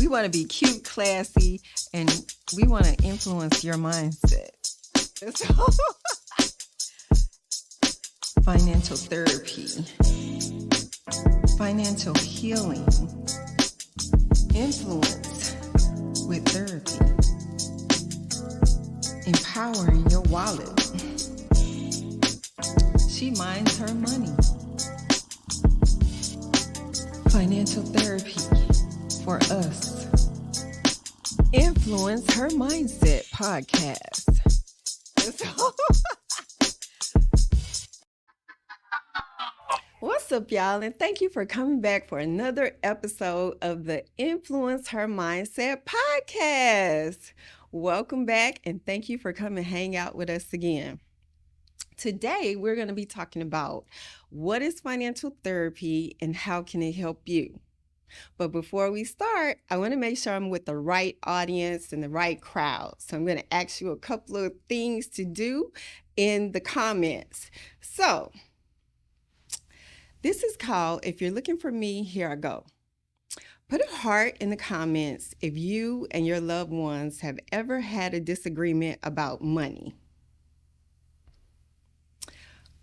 We want to be cute, classy, and we want to influence your mindset. So, financial therapy, financial healing, influence with therapy, empowering your wallet. She minds her money. Financial therapy for us. Influence Her Mindset podcast. What's up, y'all? And thank you for coming back for another episode of the Influence Her Mindset podcast. Welcome back, and thank you for coming hang out with us again. Today, we're going to be talking about what is financial therapy and how can it help you. But before we start, I want to make sure I'm with the right audience and the right crowd. So I'm going to ask you a couple of things to do in the comments. So this is called, if you're looking for me, here I go. Put a heart in the comments if you and your loved ones have ever had a disagreement about money.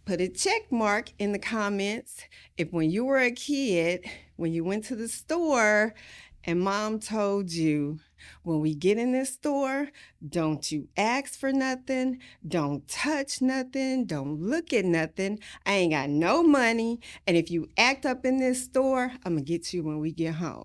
Put a check mark in the comments if when you were a kid, when you went to the store and mom told you, when we get in this store, don't you ask for nothing, don't touch nothing, don't look at nothing, I ain't got no money, and if you act up in this store, I'm gonna get you when we get home.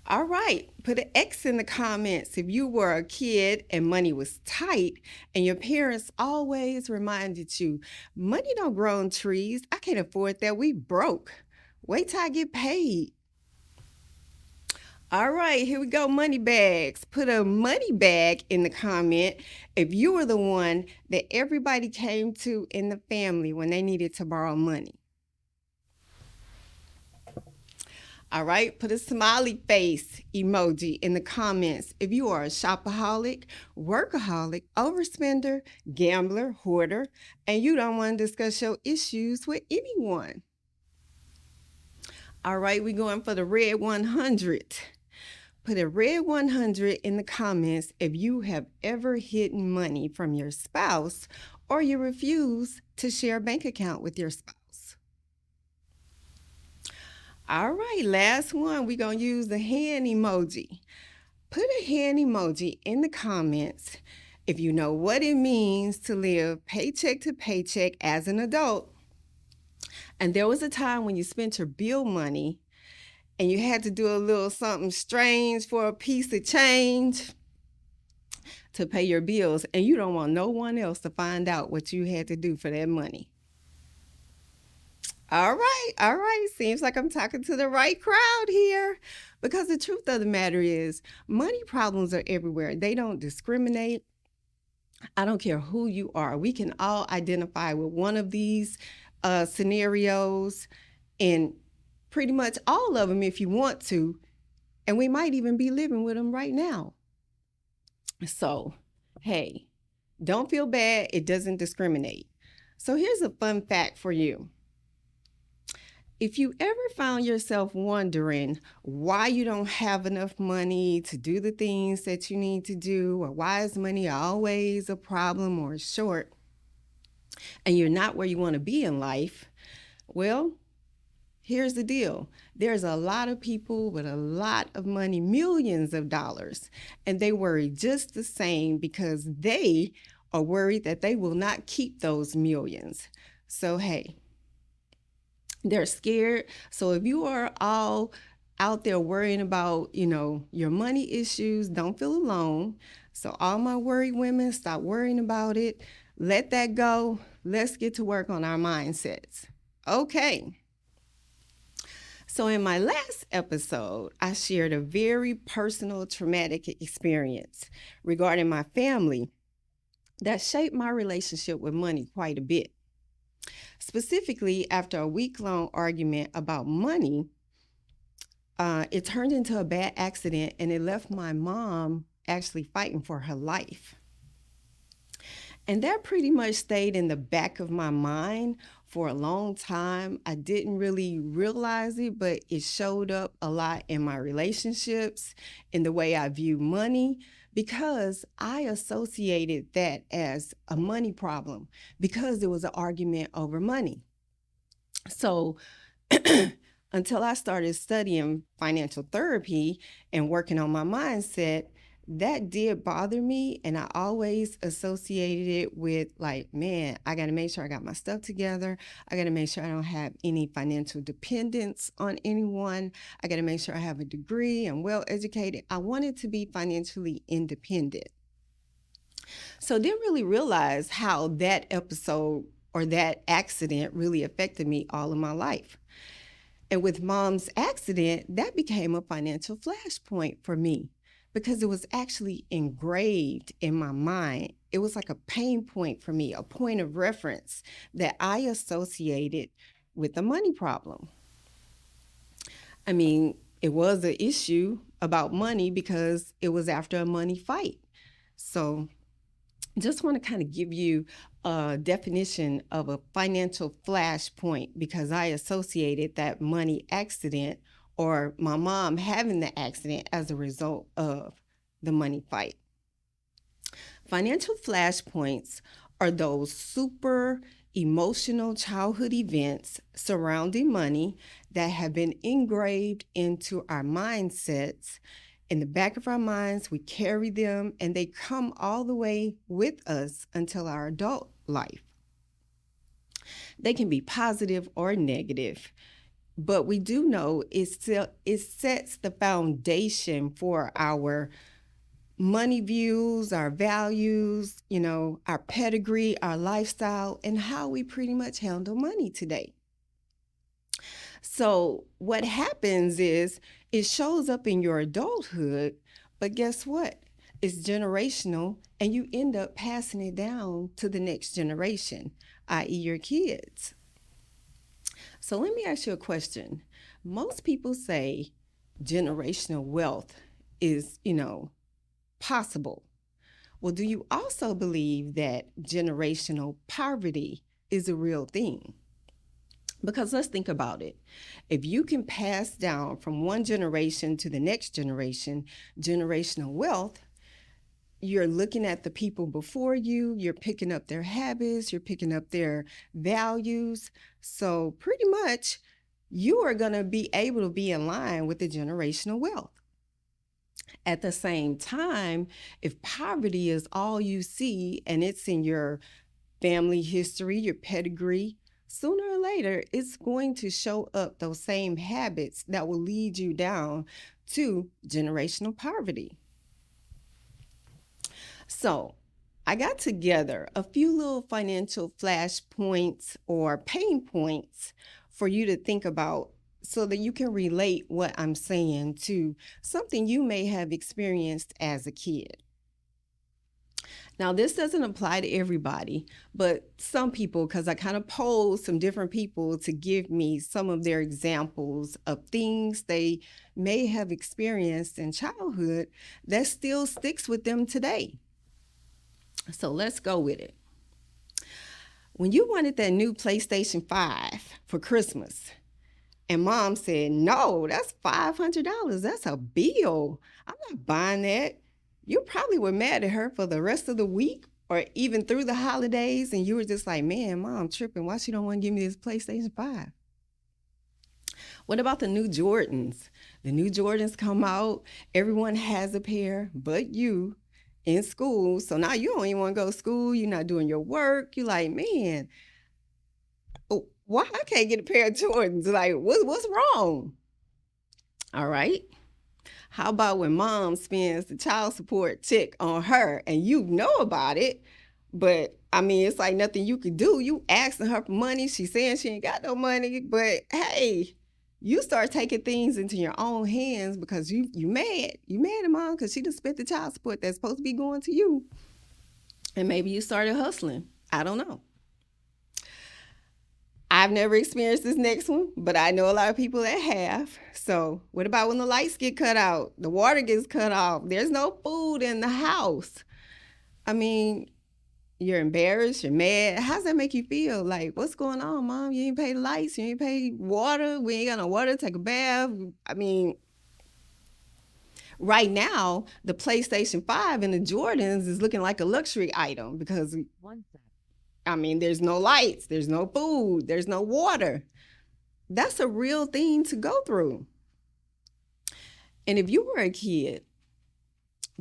All right, put an X in the comments if you were a kid and money was tight and your parents always reminded you, money don't grow on trees. I can't afford that. We broke. Wait till I get paid. All right, here we go, money bags. Put a money bag in the comment if you were the one that everybody came to in the family when they needed to borrow money. All right, put a smiley face emoji in the comments if you are a shopaholic, workaholic, overspender, gambler, hoarder, and you don't want to discuss your issues with anyone. All right, we're going for the red 100. Put a red 100 in the comments if you have ever hidden money from your spouse or you refuse to share a bank account with your spouse. All right, last one, we're going to use the hand emoji. Put a hand emoji in the comments if you know what it means to live paycheck to paycheck as an adult. And there was a time when you spent your bill money and you had to do a little something strange for a piece of change to pay your bills, and you don't want no one else to find out what you had to do for that money. All right. Seems like I'm talking to the right crowd here, because the truth of the matter is money problems are everywhere. They don't discriminate. I don't care who you are. We can all identify with one of these scenarios, and pretty much all of them if you want to, and we might even be living with them right now. So, hey, don't feel bad. It doesn't discriminate. So here's a fun fact for you. If you ever found yourself wondering why you don't have enough money to do the things that you need to do, or why is money always a problem or short, and you're not where you want to be in life, well, here's the deal. There's a lot of people with a lot of money, millions of dollars, and they worry just the same because they are worried that they will not keep those millions. So, hey, they're scared. So if you are all out there worrying about, your money issues, don't feel alone. So all my worried women, stop worrying about it. Let that go. Let's get to work on our mindsets. Okay. So in my last episode, I shared a very personal traumatic experience regarding my family that shaped my relationship with money quite a bit. Specifically, after a week-long argument about money, it turned into a bad accident, and it left my mom actually fighting for her life. And that pretty much stayed in the back of my mind for a long time. I didn't really realize it, but it showed up a lot in my relationships, in the way I view money, because I associated that as a money problem because there was an argument over money. So until I started studying financial therapy and working on my mindset, that did bother me. And I always associated it with, like, man, I got to make sure I got my stuff together. I got to make sure I don't have any financial dependence on anyone. I got to make sure I have a degree and well educated. I wanted to be financially independent. So didn't really realize how that episode or that accident really affected me all of my life. And with mom's accident, that became a financial flashpoint for me because it was actually engraved in my mind. It was like a pain point for me, a point of reference that I associated with the money problem. I mean, it was an issue about money because it was after a money fight. So just want to kind of give you a definition of a financial flashpoint because I associated that money accident or my mom having the accident as a result of the money fight. Financial flashpoints are those super emotional childhood events surrounding money that have been engraved into our mindsets. In the back of our minds, we carry them and they come all the way with us until our adult life. They can be positive or negative, but we do know it sets the foundation for our money views, our values, our pedigree, our lifestyle, and how we pretty much handle money today. So what happens is it shows up in your adulthood, but guess what? It's generational, and you end up passing it down to the next generation, i.e. your kids. So let me ask you a question. Most people say generational wealth is, possible. Well, do you also believe that generational poverty is a real thing? Because let's think about it. If you can pass down from one generation to the next generation, generational wealth, you're looking at the people before you, you're picking up their habits, you're picking up their values. So pretty much you are going to be able to be in line with the generational wealth. At the same time, if poverty is all you see and it's in your family history, your pedigree, sooner or later, it's going to show up those same habits that will lead you down to generational poverty. So I got together a few little financial flashpoints or pain points for you to think about so that you can relate what I'm saying to something you may have experienced as a kid. Now, this doesn't apply to everybody, but some people, because I kind of polled some different people to give me some of their examples of things they may have experienced in childhood that still sticks with them today. So let's go with it. When you wanted that new PlayStation 5 for Christmas, and mom said, no, that's $500. That's a bill. I'm not buying that. You probably were mad at her for the rest of the week or even through the holidays. And you were just like, man, mom tripping. Why she don't want to give me this PlayStation 5? What about the new Jordans? The new Jordans come out. Everyone has a pair but you in school. So now you don't even want to go to school. You're not doing your work. You're like, man, why I can't get a pair of Jordans? Like, what's wrong? All right. How about when mom spends the child support check on her and you know about it, but I mean, it's like nothing you could do. You asking her for money. She's saying she ain't got no money, but hey, you start taking things into your own hands because you mad. You mad at mom because she just spent the child support that's supposed to be going to you. And maybe you started hustling. I don't know. I've never experienced this next one, but I know a lot of people that have. So what about when the lights get cut out? The water gets cut off. There's no food in the house. I mean, You're embarrassed, you're mad. How does that make you feel? Like, what's going on, mom? You ain't pay the lights, you ain't pay water, we ain't got no water, take a bath. I mean, right now, the PlayStation 5 and the Jordans is looking like a luxury item because, I mean, there's no lights, there's no food, there's no water. That's a real thing to go through. And if you were a kid,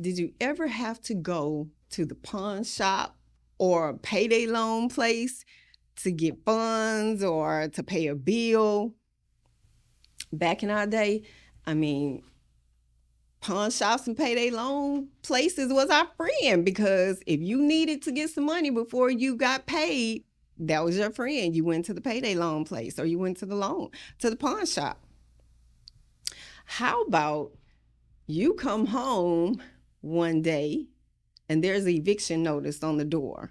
did you ever have to go to the pawn shop or a payday loan place to get funds or to pay a bill? Back in our day, I mean, pawn shops and payday loan places was our friend, because if you needed to get some money before you got paid, that was your friend. You went to the payday loan place or you went to the pawn shop. How about you come home one day and there's an eviction notice on the door?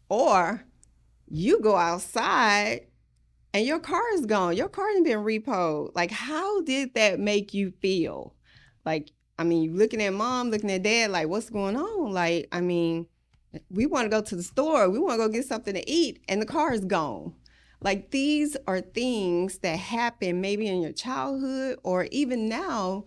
Or you go outside and your car is gone. Your car has been repoed. Like, how did that make you feel? Like, I mean, you looking at mom, looking at dad, like, what's going on? Like, I mean, we want to go to the store. We want to go get something to eat, and the car is gone. Like, these are things that happen maybe in your childhood or even now,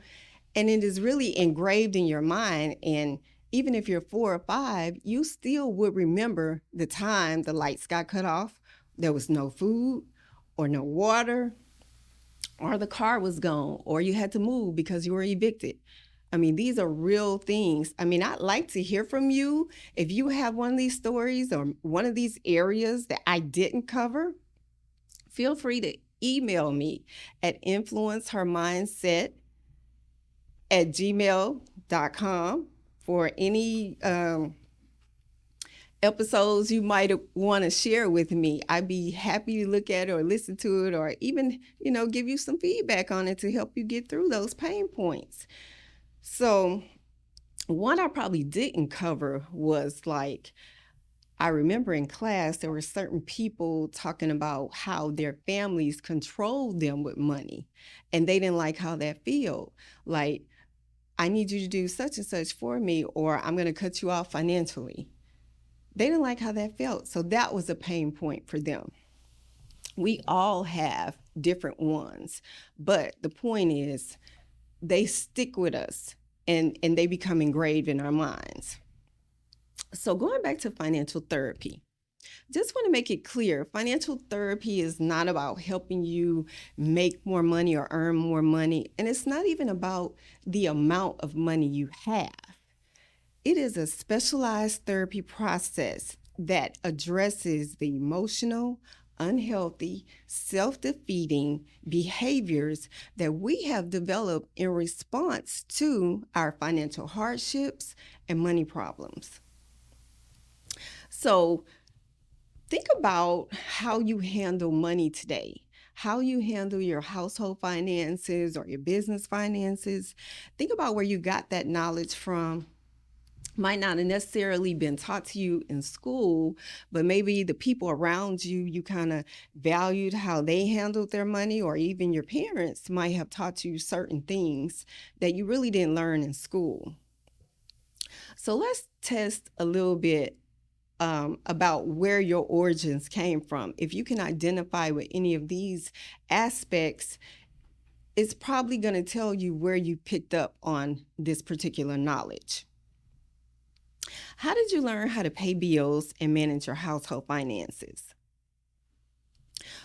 and it is really engraved in your mind. And even if you're 4 or 5, you still would remember the time the lights got cut off, there was no food or no water, or the car was gone, or you had to move because you were evicted. I mean, these are real things. I mean, I'd like to hear from you. If you have one of these stories or one of these areas that I didn't cover, feel free to email me at influencehermindset@gmail.com for any episodes you might want to share with me. I'd be happy to look at it or listen to it, or even, give you some feedback on it to help you get through those pain points. So what I probably didn't cover was, like, I remember in class, there were certain people talking about how their families controlled them with money, and they didn't like how that felt. Like, I need you to do such and such for me, or I'm going to cut you off financially. They didn't like how that felt. So that was a pain point for them. We all have different ones, but the point is they stick with us and they become engraved in our minds. So going back to financial therapy, just want to make it clear, financial therapy is not about helping you make more money or earn more money. And it's not even about the amount of money you have. It is a specialized therapy process that addresses the emotional, unhealthy, self-defeating behaviors that we have developed in response to our financial hardships and money problems. So think about how you handle money today, how you handle your household finances or your business finances. Think about where you got that knowledge from. Might not have necessarily been taught to you in school, but maybe the people around you, you kind of valued how they handled their money, or even your parents might have taught you certain things that you really didn't learn in school. So let's test a little bit about where your origins came from. If you can identify with any of these aspects, it's probably going to tell you where you picked up on this particular knowledge. How did you learn how to pay bills and manage your household finances?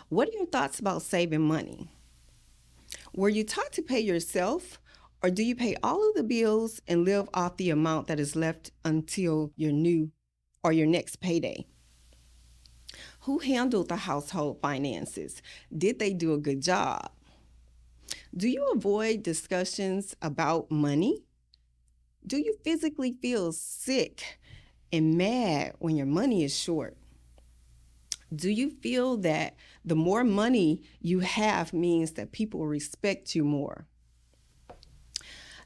What are your thoughts about saving money? Were you taught to pay yourself, or do you pay all of the bills and live off the amount that is left until your new or your next payday? Who handled the household finances? Did they do a good job? Do you avoid discussions about money? Do you physically feel sick and mad when your money is short? Do you feel that the more money you have means that people respect you more?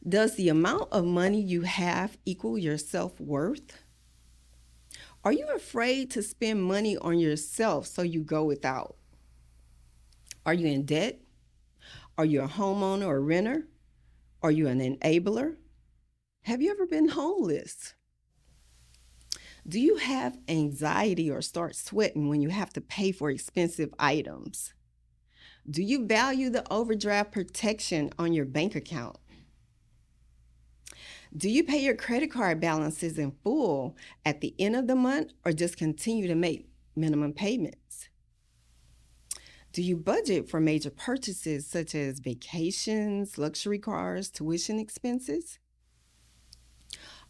Does the amount of money you have equal your self-worth? Are you afraid to spend money on yourself so you go without? Are you in debt? Are you a homeowner or renter? Are you an enabler? Have you ever been homeless? Do you have anxiety or start sweating when you have to pay for expensive items? Do you value the overdraft protection on your bank account? Do you pay your credit card balances in full at the end of the month or just continue to make minimum payments? Do you budget for major purchases such as vacations, luxury cars, tuition expenses?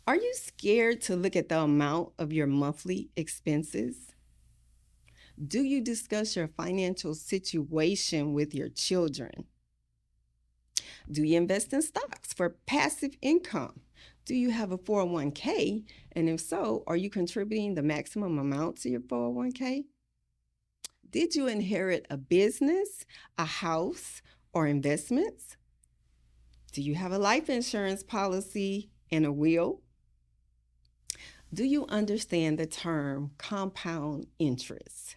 Are you scared to look at the amount of your monthly expenses? Do you discuss your financial situation with your children? Do you invest in stocks for passive income? Do you have a 401k? And if so, are you contributing the maximum amount to your 401k? Did you inherit a business, a house, or investments? Do you have a life insurance policy and a will? Do you understand the term compound interest?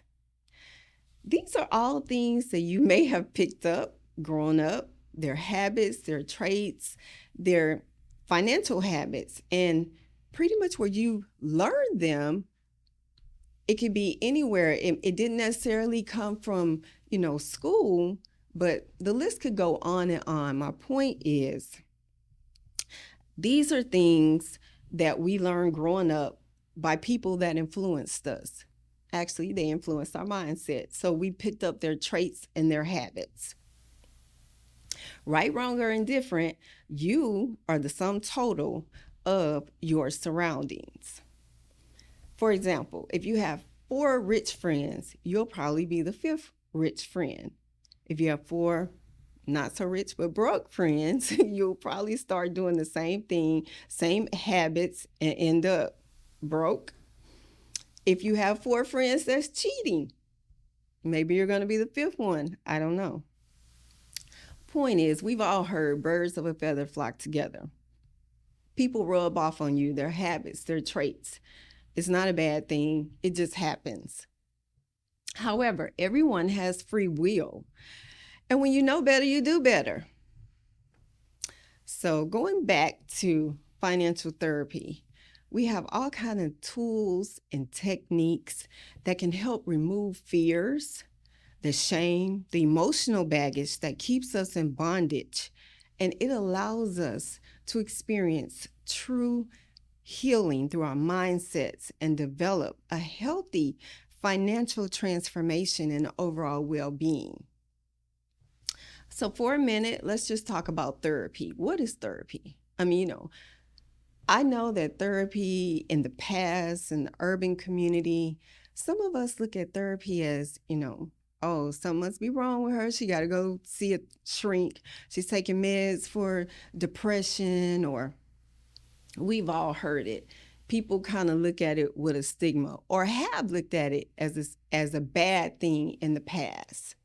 These are all things that you may have picked up growing up, their habits, their traits, their financial habits, and pretty much where you learn them. It could be anywhere. It didn't necessarily come from, school, but the list could go on and on. My point is, these are things that we learned growing up by people that influenced us. Actually, they influenced our mindset. So we picked up their traits and their habits. Right, wrong, or indifferent, you are the sum total of your surroundings. For example, if you have 4 rich friends, you'll probably be the 5th rich friend. If you have 4 not so rich but broke friends, you'll probably start doing the same thing, same habits, and end up broke. If you have 4 friends that's cheating, maybe you're going to be the 5th one. I don't know. Point is, we've all heard birds of a feather flock together. People rub off on you, their habits, their traits. It's not a bad thing. It just happens. However, everyone has free will. And when you know better, you do better. So going back to financial therapy, we have all kinds of tools and techniques that can help remove fears, the shame, the emotional baggage that keeps us in bondage. And it allows us to experience true healing through our mindsets and develop a healthy financial transformation and overall well-being. So for a minute, let's just talk about therapy. What is therapy? I know that therapy in the past, in the urban community, some of us look at therapy as, oh, something must be wrong with her. She got to go see a shrink. She's taking meds for depression, or we've all heard it. People kind of look at it with a stigma, or have looked at it as a bad thing in the past.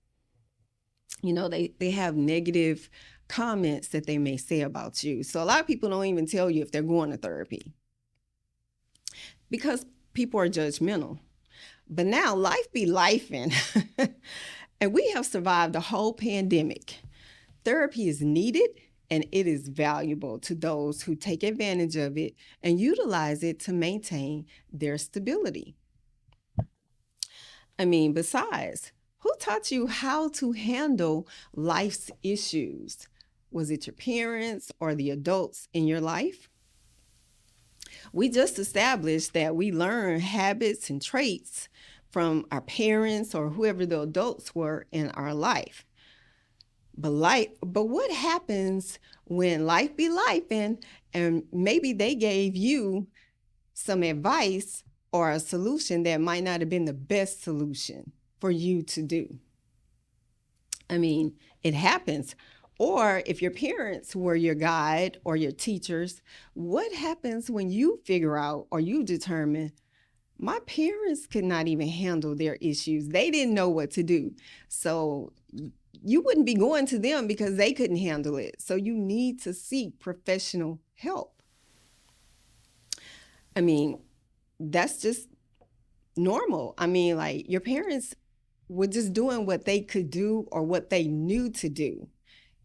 They have negative comments that they may say about you. So a lot of people don't even tell you if they're going to therapy because people are judgmental. But now life be lifing, and we have survived a whole pandemic. Therapy is needed, and it is valuable to those who take advantage of it and utilize it to maintain their stability. Besides, who taught you how to handle life's issues? Was it your parents or the adults in your life? We just established that we learn habits and traits from our parents or whoever the adults were in our life. But what happens when life be lifing and maybe they gave you some advice or a solution that might not have been the best solution for you to do? It happens. Or if your parents were your guide or your teachers, what happens when you figure out or you determine, my parents could not even handle their issues. They didn't know what to do. So you wouldn't be going to them because they couldn't handle it. So you need to seek professional help. That's just normal. Your parents were just doing what they could do or what they knew to do.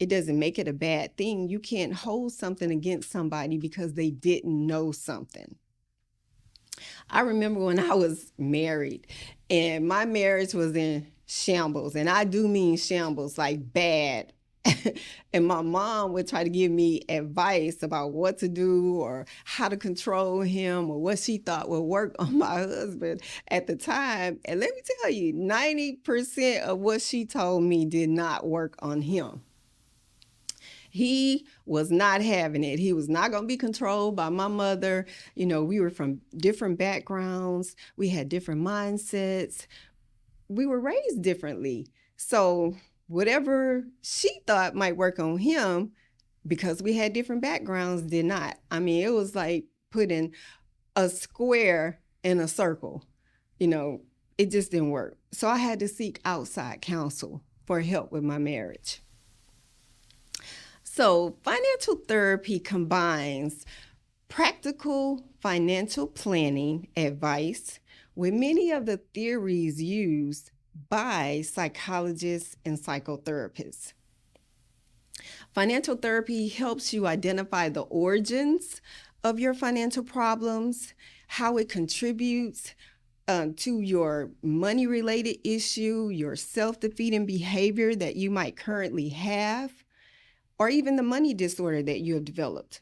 It doesn't make it a bad thing. You can't hold something against somebody because they didn't know something. I remember when I was married and my marriage was in shambles, and I do mean shambles, like bad. And my mom would try to give me advice about what to do or how to control him or what she thought would work on my husband at the time. And let me tell you, 90% of what she told me did not work on him. He was not having it. He was not going to be controlled by my mother. You know, we were from different backgrounds, we had different mindsets, we were raised differently. So, whatever she thought might work on him, because we had different backgrounds, did not. I mean, it was like putting a square in a circle. You know, it just didn't work. So, I had to seek outside counsel for help with my marriage. So, financial therapy combines practical financial planning advice with many of the theories used by psychologists and psychotherapists. Financial therapy helps you identify the origins of your financial problems, how it contributes to your money related issue, your self defeating behavior that you might currently have, or even the money disorder that you have developed.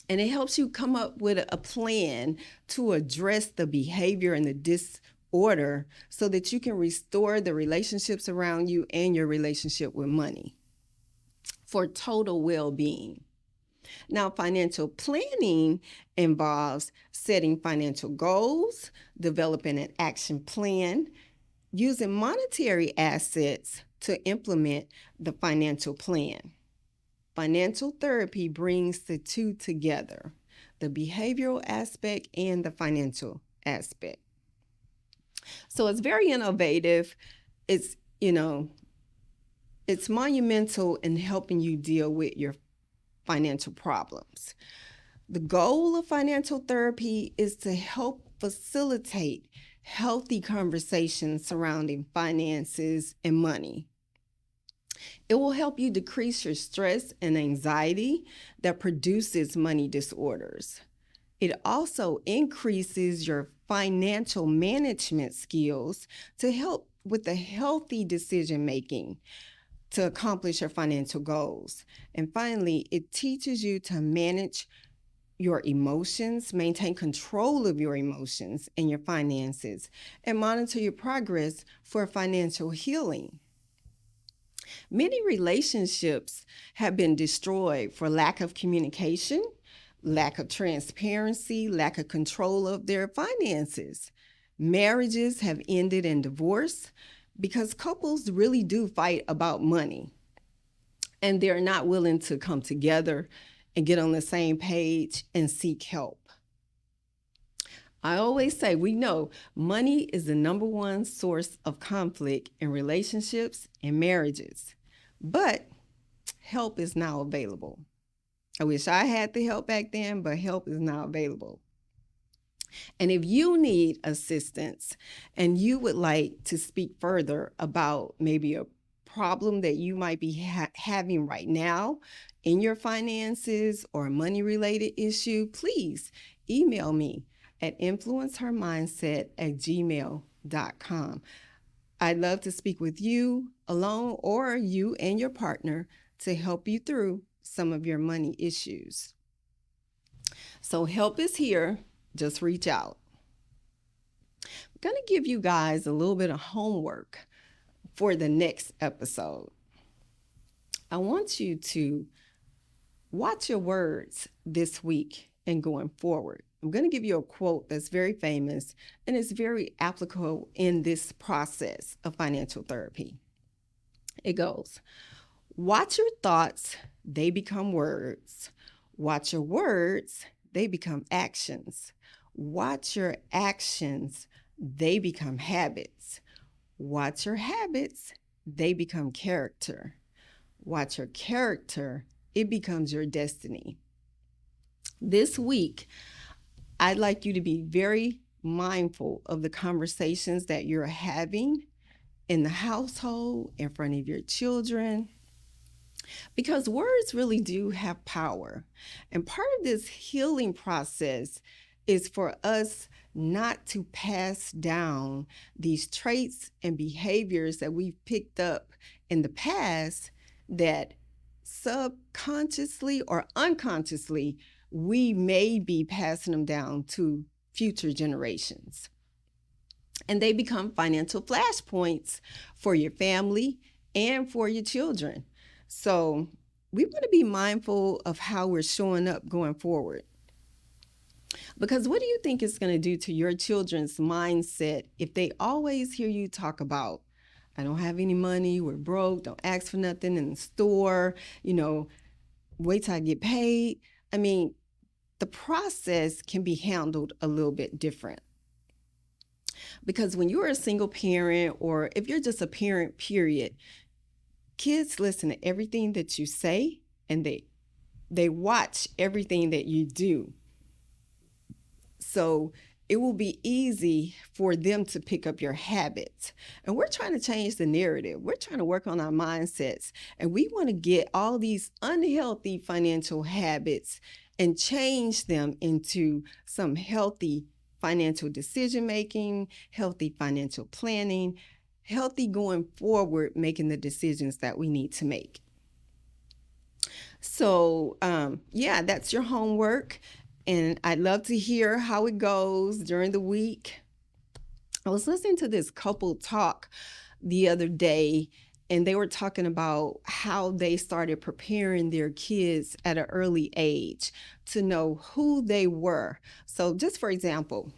And it helps you come up with a plan to address the behavior and the disorder so that you can restore the relationships around you and your relationship with money for total well-being. Now, financial planning involves setting financial goals, developing an action plan, using monetary assets to implement the financial plan. Financial therapy brings the two together, the behavioral aspect and the financial aspect. So it's very innovative. It's, it's monumental in helping you deal with your financial problems. The goal of financial therapy is to help facilitate healthy conversations surrounding finances and money. It will help you decrease your stress and anxiety that produces money disorders. It also increases your financial management skills to help with the healthy decision making to accomplish your financial goals. And finally, it teaches you to manage your emotions, maintain control of your emotions and your finances, and monitor your progress for financial healing. Many relationships have been destroyed for lack of communication, lack of transparency, lack of control of their finances. Marriages have ended in divorce because couples really do fight about money and they're not willing to come together and get on the same page and seek help. I always say we know money is the number one source of conflict in relationships and marriages, but help is now available. I wish I had the help back then, but help is now available. And if you need assistance and you would like to speak further about maybe a problem that you might be having right now in your finances or a money related issue, please email me at influencehermindset@gmail.com. I'd love to speak with you alone or you and your partner to help you through some of your money issues. So help is here. Just reach out. I'm going to give you guys a little bit of homework for the next episode. I want you to watch your words this week and going forward. I'm going to give you a quote that's very famous and it's very applicable in this process of financial therapy. It goes, watch your thoughts, they become words. Watch your words, they become actions. Watch your actions, they become habits. Watch your habits, they become character. Watch your character, it becomes your destiny. This week, I'd like you to be very mindful of the conversations that you're having in the household, in front of your children, because words really do have power. And part of this healing process is for us not to pass down these traits and behaviors that we've picked up in the past that subconsciously or unconsciously we may be passing them down to future generations. And they become financial flashpoints for your family and for your children. So we want to be mindful of how we're showing up going forward. Because what do you think it's going to do to your children's mindset if they always hear you talk about, I don't have any money, we're broke, don't ask for nothing in the store, wait till I get paid? I mean, the process can be handled a little bit different. Because when you're a single parent, or if you're just a parent, period, kids listen to everything that you say, and they watch everything that you do. So it will be easy for them to pick up your habits. And we're trying to change the narrative. We're trying to work on our mindsets. And we want to get all these unhealthy financial habits and change them into some healthy financial decision making, healthy financial planning, healthy going forward, making the decisions that we need to make. So, that's your homework. And I'd love to hear how it goes during the week. I was listening to this couple talk the other day, and they were talking about how they started preparing their kids at an early age to know who they were. So just for example,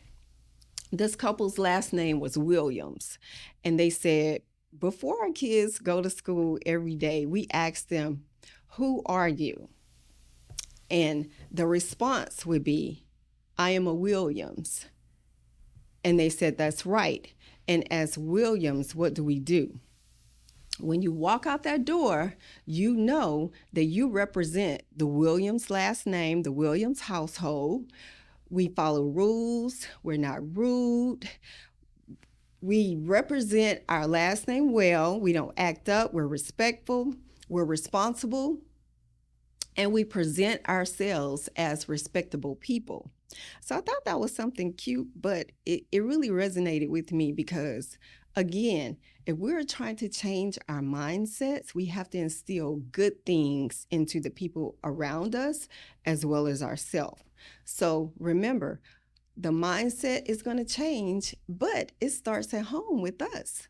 this couple's last name was Williams, and they said, before our kids go to school every day, we ask them, who are you? And the response would be, I am a Williams. And they said, that's right. And as Williams, what do we do? When you walk out that door, you know that you represent the Williams last name, the Williams household. We follow rules. We're not rude. We represent our last name well. We don't act up. We're respectful. We're responsible. And we present ourselves as respectable people. So I thought that was something cute, but it really resonated with me because, again, if we're trying to change our mindsets, we have to instill good things into the people around us as well as ourselves. So remember, the mindset is going to change, but it starts at home with us.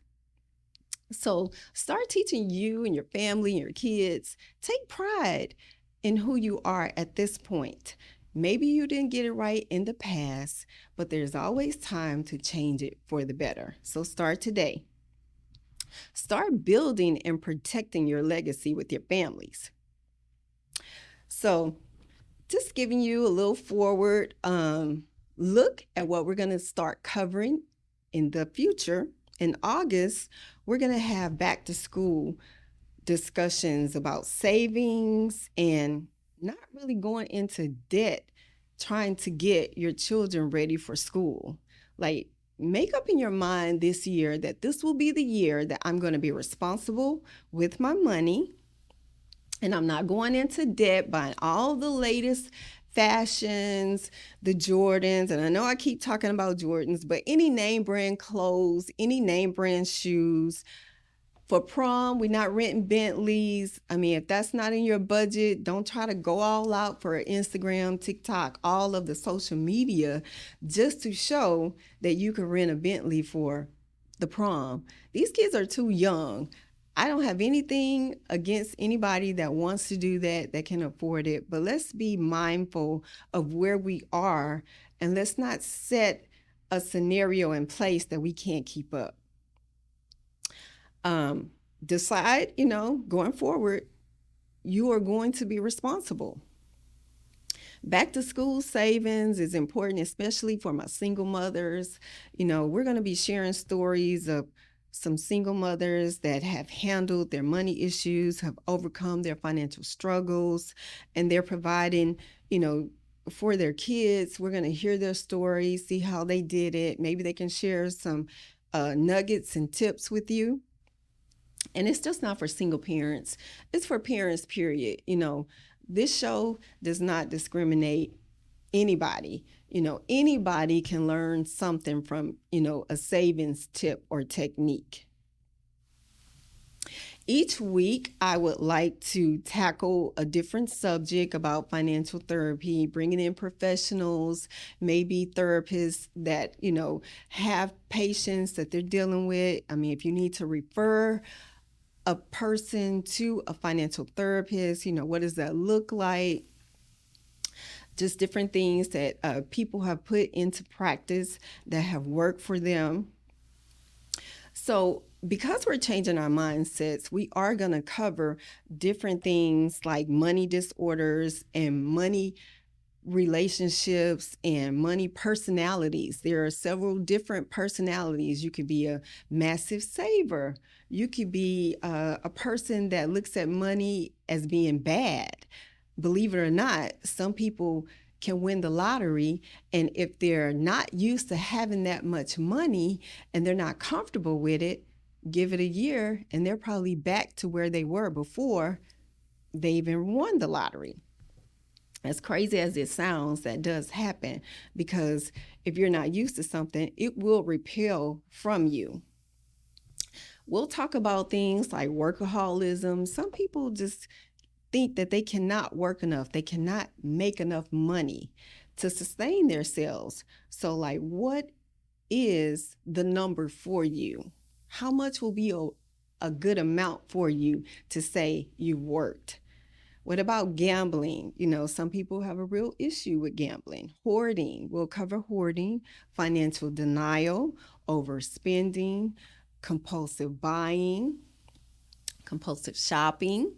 So start teaching you and your family and your kids. Take pride in who you are at this point. Maybe you didn't get it right in the past, but there's always time to change it for the better. So start today. Start building and protecting your legacy with your families. So just giving you a little forward look at what we're going to start covering in the future. In August, we're going to have back to school discussions about savings and not really going into debt, trying to get your children ready for school. Like, make up in your mind this year that this will be the year that I'm going to be responsible with my money, and I'm not going into debt buying all the latest fashions, the Jordans, and I know I keep talking about Jordans, but any name brand clothes, any name brand shoes. For prom, we're not renting Bentleys. I mean, if that's not in your budget, don't try to go all out for Instagram, TikTok, all of the social media just to show that you can rent a Bentley for the prom. These kids are too young. I don't have anything against anybody that wants to do that can afford it, but let's be mindful of where we are, and let's not set a scenario in place that we can't keep up. Decide, going forward, you are going to be responsible. Back to school savings is important, especially for my single mothers. We're going to be sharing stories of some single mothers that have handled their money issues, have overcome their financial struggles, and they're providing, for their kids. We're going to hear their stories, see how they did it. Maybe they can share some nuggets and tips with you. And it's just not for single parents. It's for parents, period. This show does not discriminate Anybody, anybody can learn something from, a savings tip or technique. Each week, I would like to tackle a different subject about financial therapy, bringing in professionals, maybe therapists that, have patients that they're dealing with. I mean, if you need to refer a person to a financial therapist, what does that look like? Just different things that people have put into practice that have worked for them. So, because we're changing our mindsets, we are going to cover different things like money disorders and money relationships and money personalities. There are several different personalities. You could be a massive saver. You could be a person that looks at money as being bad. Believe it or not, some people can win the lottery, and if they're not used to having that much money and they're not comfortable with it, give it a year and they're probably back to where they were before they even won the lottery. As crazy as it sounds, that does happen, because if you're not used to something, it will repel from you. We'll talk about things like workaholism. Some people just think that they cannot work enough, they cannot make enough money to sustain themselves. So, like, what is the number for you? How much will be a good amount for you to say you worked? What about gambling? Some people have a real issue with gambling. Hoarding, we'll cover hoarding, financial denial, overspending, compulsive buying, compulsive shopping,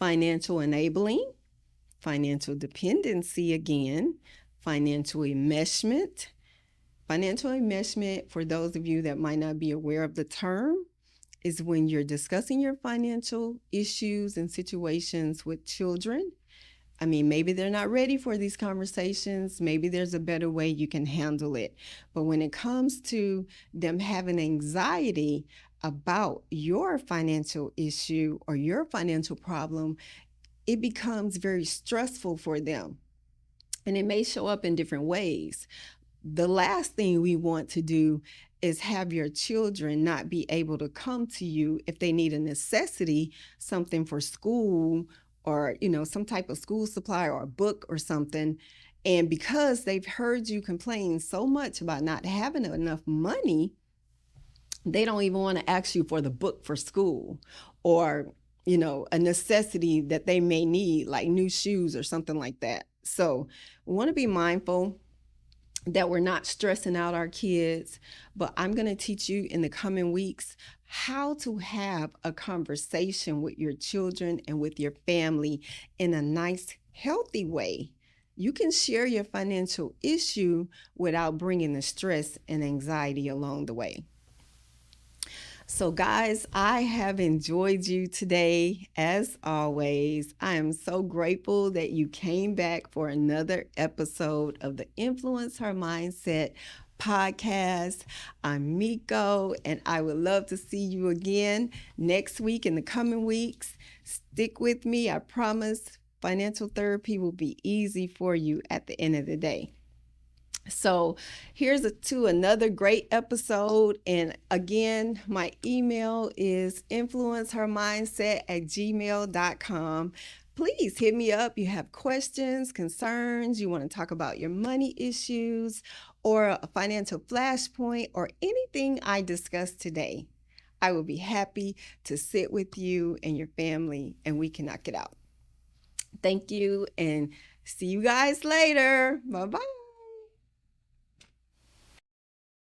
financial enabling, financial dependency again, financial enmeshment. Financial enmeshment, for those of you that might not be aware of the term, is when you're discussing your financial issues and situations with children. I mean, maybe they're not ready for these conversations. Maybe there's a better way you can handle it. But when it comes to them having anxiety about your financial issue or your financial problem, it becomes very stressful for them. And it may show up in different ways. The last thing we want to do is have your children not be able to come to you if they need a necessity, something for school, or some type of school supply or a book or something. And because they've heard you complain so much about not having enough money, they don't even want to ask you for the book for school, or a necessity that they may need, like new shoes or something like that. So we want to be mindful that we're not stressing out our kids. But I'm going to teach you in the coming weeks how to have a conversation with your children and with your family in a nice, healthy way. You can share your financial issue without bringing the stress and anxiety along the way. So, guys, I have enjoyed you today. As always, I am so grateful that you came back for another episode of the Influence Her Mindset podcast. I'm Miko, and I would love to see you again next week, in the coming weeks. Stick with me. I promise financial therapy will be easy for you at the end of the day. So here's to another great episode. And again, my email is influencehermindset@gmail.com. Please hit me up. You have questions, concerns, you want to talk about your money issues or a financial flashpoint or anything I discussed today. I will be happy to sit with you and your family, and we can knock it out. Thank you, and see you guys later. Bye-bye.